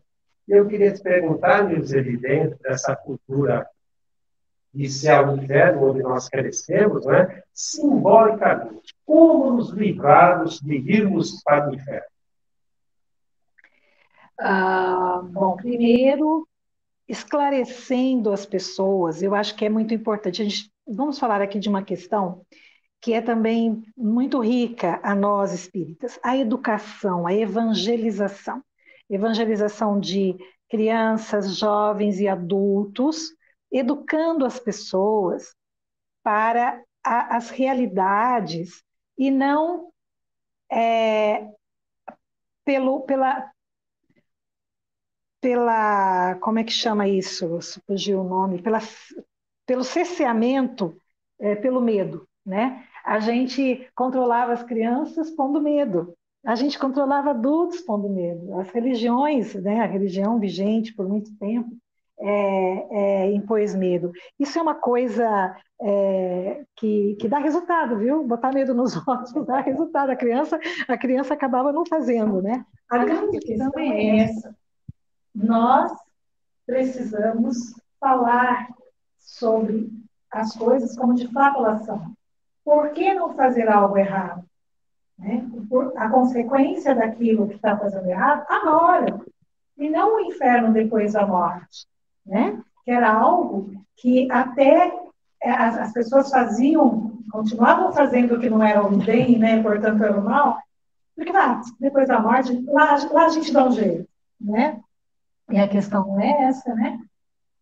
E eu queria te perguntar, Nilzeli, dentro dessa cultura de céu e inferno, onde nós crescemos, né, simbolicamente, como nos livrarmos de irmos para o inferno? Bom, primeiro, esclarecendo as pessoas, eu acho que é muito importante. Vamos falar aqui de uma questão que é também muito rica a nós espíritas: a educação, a evangelização. Evangelização de crianças, jovens e adultos, educando as pessoas para as realidades e não como é que chama isso? Fugiu o nome, pelo cerceamento, pelo medo, né? A gente controlava as crianças pondo medo, a gente controlava adultos pondo medo. As religiões, né? A religião vigente por muito tempo impôs medo. Isso é uma coisa que dá resultado, viu? Botar medo nos outros dá resultado. A criança acabava não fazendo, né? A grande questão é essa. Nós precisamos falar sobre as coisas como de fato elas são. Por que não fazer algo errado? Né? A consequência daquilo que está fazendo errado, agora. E não o inferno depois da morte. Né? Que era algo que até as pessoas faziam, continuavam fazendo o que não era o bem, né? Portanto era o mal, porque depois da morte, lá a gente dá um jeito. Né? E a questão não é essa, né?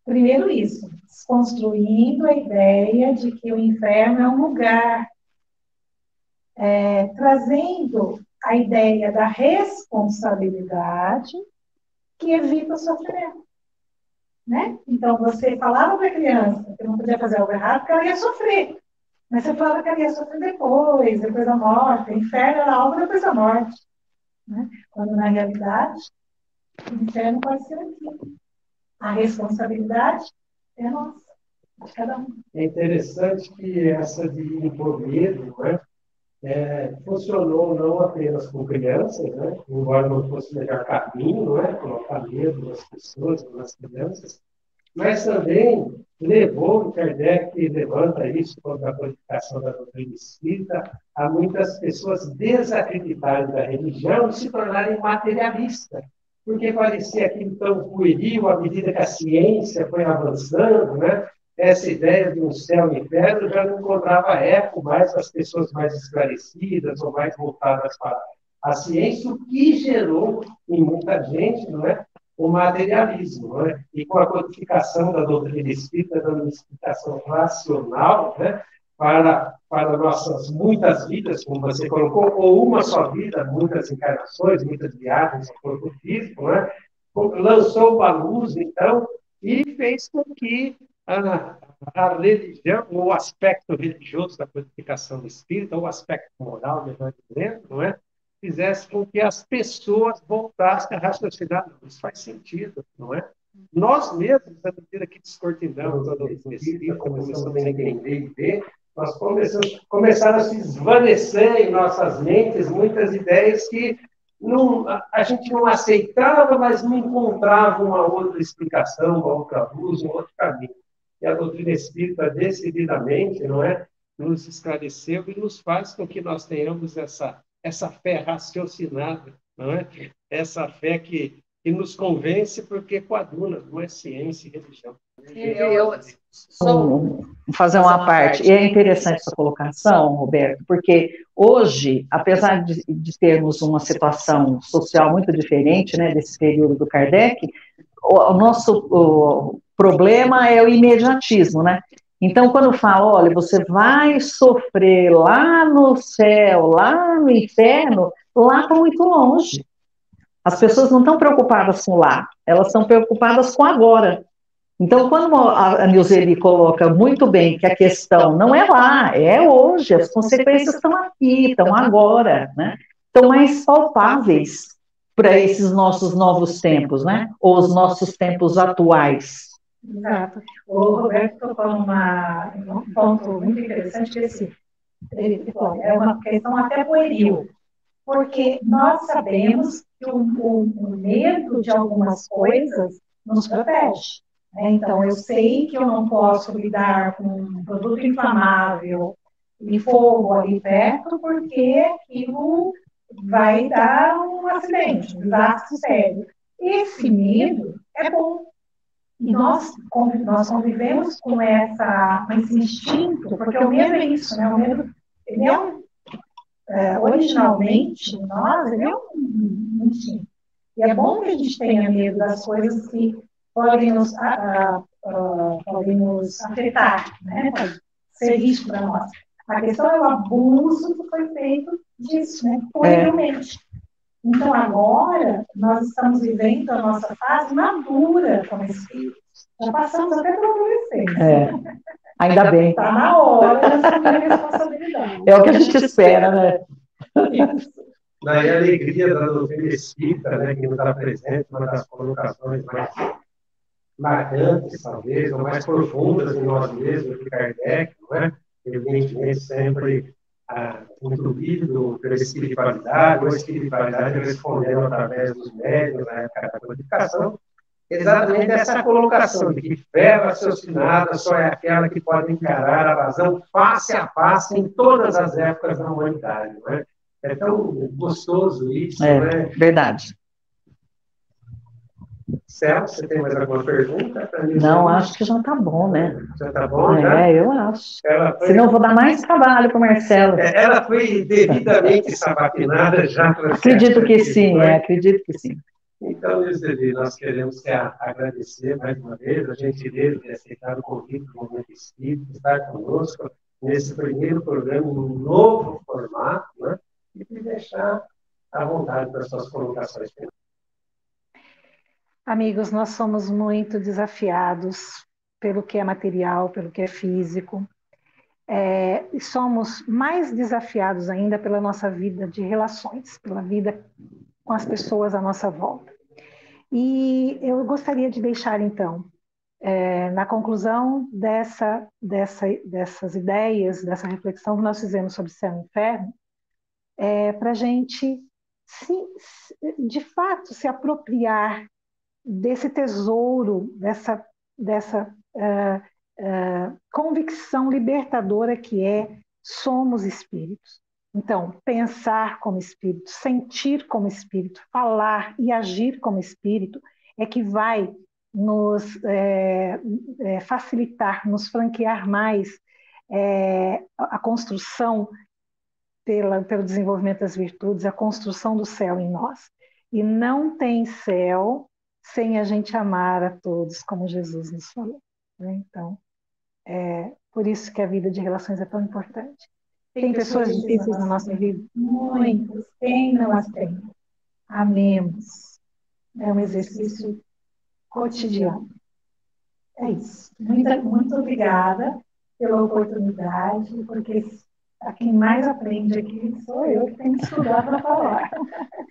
Primeiro isso, desconstruindo a ideia de que o inferno é um lugar, trazendo a ideia da responsabilidade que evita o sofrimento. Né? Então, você falava para a criança que não podia fazer algo errado porque ela ia sofrer. Mas você falava que ela ia sofrer depois da morte. O inferno era algo depois da morte. Né? Quando, na realidade, o inferno pode ser aqui. A responsabilidade é nossa, de cada um. É interessante que essa de impor medo, né, funcionou não apenas com crianças, né, embora não fosse o melhor caminho, né, colocar medo nas pessoas, nas crianças, mas também levou, Kardec levanta isso contra a codificação da doutrina espírita, a muitas pessoas desacreditarem da religião e se tornarem materialistas, porque parecia aquilo tão pueril à medida que a ciência foi avançando, né? Essa ideia de um céu e inferno já não encontrava eco mais nas pessoas mais esclarecidas ou mais voltadas para a ciência, o que gerou em muita gente, não é, o materialismo. Não é? E com a codificação da doutrina espírita, dando uma explicação racional, né, para nossas muitas vidas, como você colocou, ou uma só vida, muitas encarnações, muitas viagens ao corpo físico, né? Lançou a luz, então, e fez com que a religião, o aspecto religioso da codificação espírita, ou o aspecto moral, melhor dizendo, não é? Fizesse com que as pessoas voltassem a raciocinar. Isso faz sentido, não é? Nós mesmos, à medida que descortinamos a doutrina espírita, começamos a entender e ver, nós começaram a se esvanecer em nossas mentes muitas ideias que a gente não aceitava, mas não encontrava uma outra explicação, uma outra luz, um outro caminho. E a doutrina espírita, decididamente, não é, nos esclareceu e nos faz com que nós tenhamos essa fé raciocinada, não é? Essa fé que nos convence porque coaduna, não é ciência e religião. Eu vou fazer uma parte. E é interessante essa colocação, Roberto, porque hoje, apesar de termos uma situação social muito diferente, né, desse período do Kardec, o nosso problema é o imediatismo, né? Então, quando fala, olha, você vai sofrer lá no céu, lá no inferno, lá está muito longe. As pessoas não estão preocupadas com lá, elas estão preocupadas com agora. Então, quando a Nilzeli coloca muito bem que a questão não é lá, é hoje, as consequências estão aqui, estão agora, né? Estão mais palpáveis para esses nossos novos tempos, né? Ou os nossos tempos atuais. Exato. O Roberto tocou num ponto muito interessante, que ele falou, é uma questão até pueril, porque nós sabemos que o medo de algumas coisas nos protege. Então, eu sei que eu não posso lidar com um produto inflamável e fogo ali perto, porque aquilo vai dar um acidente, um desastre sério. Esse medo é bom. E nós convivemos com esse instinto, porque o medo é isso, né? O medo, ele originalmente, nós, ele é um instinto. E é bom que a gente tenha medo das coisas que podem nos afetar, né? Pode ser risco para nós. A questão é o abuso que foi feito disso, né? Polivelmente. Então, agora, nós estamos vivendo a nossa fase madura como espíritos. Já passamos até pela adolescência. Ainda bem. Está na hora de assumir a responsabilidade. É o que a gente espera, né? Daí a alegria da doutrina espírita, né, que nos apresenta uma das colocações mais marcantes, talvez, ou mais profundas em nós mesmos, de Kardec, não é? Evidentemente, sempre intuído pela espiritualidade, ou a espiritualidade respondendo através dos médiuns na época da codificação, exatamente essa colocação de que fé raciocinada só é aquela que pode encarar a razão face a face em todas as épocas da humanidade, não é? É tão gostoso isso, né? Verdade. Celso, você tem mais alguma pergunta? Não, acho que já está bom, né? Já está bom, já? Eu acho. Senão eu vou dar mais trabalho para o Marcelo. Ela foi devidamente sabatinada já. Acredito que sim, acredito que sim. Então, Nilzeli, nós queremos agradecer mais uma vez a gentileza de aceitar o convite do Momento Espírita, estar conosco nesse primeiro programa, em um novo formato, né? E me deixar à vontade para suas colocações. Amigos, nós somos muito desafiados pelo que é material, pelo que é físico. E somos mais desafiados ainda pela nossa vida de relações, pela vida com as pessoas à nossa volta. E eu gostaria de deixar, então, na conclusão dessas ideias, dessa reflexão que nós fizemos sobre céu e inferno, para a gente, de fato, se apropriar desse tesouro, dessa convicção libertadora que somos espíritos. Então, pensar como espírito, sentir como espírito, falar e agir como espírito é que vai nos facilitar, nos franquear mais a construção pelo desenvolvimento das virtudes, a construção do céu em nós. E não tem céu sem a gente amar a todos, como Jesus nos falou. Né? Então, por isso que a vida de relações é tão importante. Tem pessoas difíceis na nossa vida? Muitas. Quem não as tem? Amemos. É um exercício cotidiano. É isso. Muito obrigada pela oportunidade, porque a quem mais aprende aqui sou eu, que tenho que estudar para falar.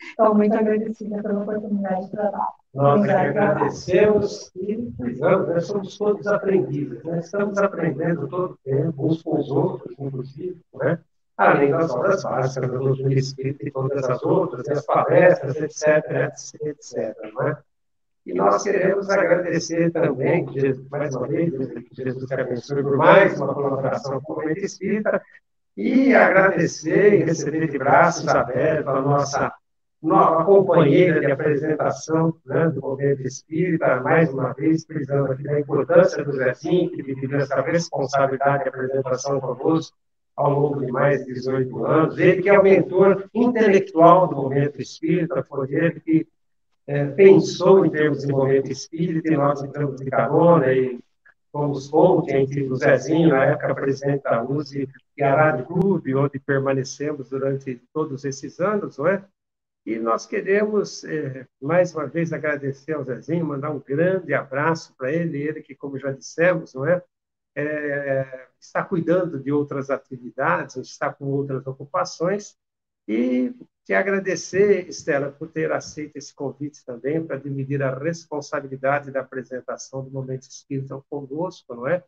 Estou muito agradecida pela oportunidade de trabalho. Nós agradecemos e nós somos todos aprendizes, né? Estamos aprendendo todo o tempo, uns com os outros, inclusive, né? Além das obras básicas, da doutrina espírita e todas as outras, as palestras, etc., etc., não é? E nós queremos agradecer também, mais uma vez, que Jesus te abençoe por mais uma colaboração com o Momento Espírita, e agradecer e receber de braços abertos a nossa nova companheira de apresentação, né, do Movimento Espírita, mais uma vez, frisando aqui da importância do Zezinho, que dividiu essa responsabilidade de apresentação conosco ao longo de mais de 18 anos. Ele que é o mentor intelectual do Movimento Espírita, foi ele que pensou em termos de Movimento Espírita, e nós entramos de carona e fomos coaching do Zezinho, na época presidente da USE, e a Rádio Clube, onde permanecemos durante todos esses anos, não é? E nós queremos, mais uma vez, agradecer ao Zezinho, mandar um grande abraço para ele que, como já dissemos, não é? Está cuidando de outras atividades, está com outras ocupações, e te agradecer, Estela, por ter aceito esse convite também, para dividir a responsabilidade da apresentação do Momento Espírita conosco, não é?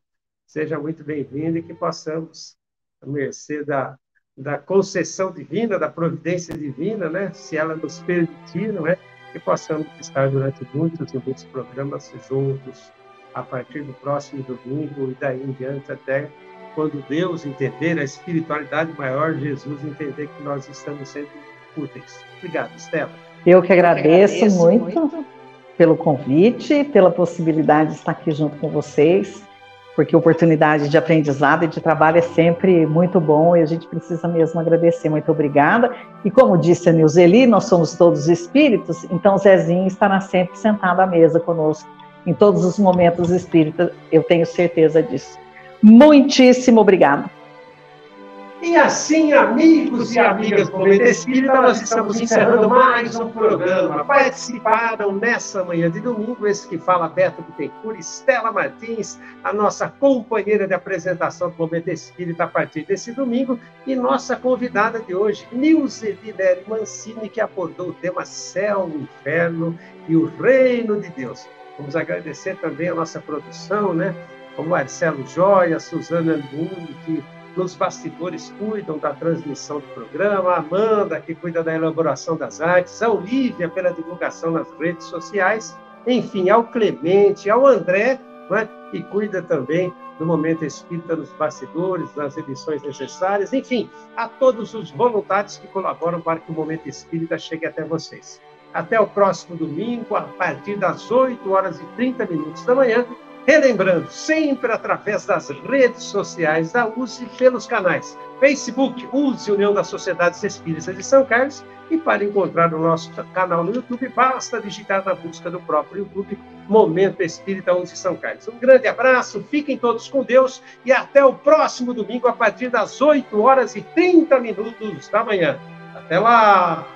Seja muito bem-vindo e que possamos, à mercê da concessão divina, da providência divina, né? Se ela nos permitir, não é? Que possamos estar durante muitos e muitos programas juntos, a partir do próximo domingo e daí em diante, até quando Deus entender, a espiritualidade maior, Jesus entender que nós estamos sempre úteis. Obrigado, Estela. Eu que agradeço muito pelo convite, pela possibilidade de estar aqui junto com vocês, porque oportunidade de aprendizado e de trabalho é sempre muito bom e a gente precisa mesmo agradecer. Muito obrigada. E como disse a Nilzeli, nós somos todos espíritos, então Zezinho estará sempre sentado à mesa conosco em todos os momentos espíritas, eu tenho certeza disso. Muitíssimo obrigada. E assim, amigos e amigas do Momento Espírita, nós estamos encerrando mais um programa. Participaram nessa manhã de domingo, esse que fala, Beto Bittencourt, Estela Martins, a nossa companheira de apresentação do Momento Espírita a partir desse domingo, e nossa convidada de hoje, Nilzeli Nery Mancini, que abordou o tema Céu, Inferno e o Reino de Deus. Vamos agradecer também a nossa produção, né? O Marcelo Joia, a Suzana Lund, que nos bastidores cuidam da transmissão do programa, a Amanda, que cuida da elaboração das artes, a Olívia, pela divulgação nas redes sociais, enfim, ao Clemente, ao André, né? E cuida também do Momento Espírita nos bastidores, nas edições necessárias, enfim, a todos os voluntários que colaboram para que o Momento Espírita chegue até vocês. Até o próximo domingo, a partir das 8h30 da manhã, relembrando, sempre através das redes sociais da USE, pelos canais Facebook, USE, União das Sociedades Espíritas de São Carlos, e para encontrar o nosso canal no YouTube, basta digitar na busca do próprio YouTube, Momento Espírita USE São Carlos. Um grande abraço, fiquem todos com Deus, e até o próximo domingo, a partir das 8h30 da manhã. Até lá!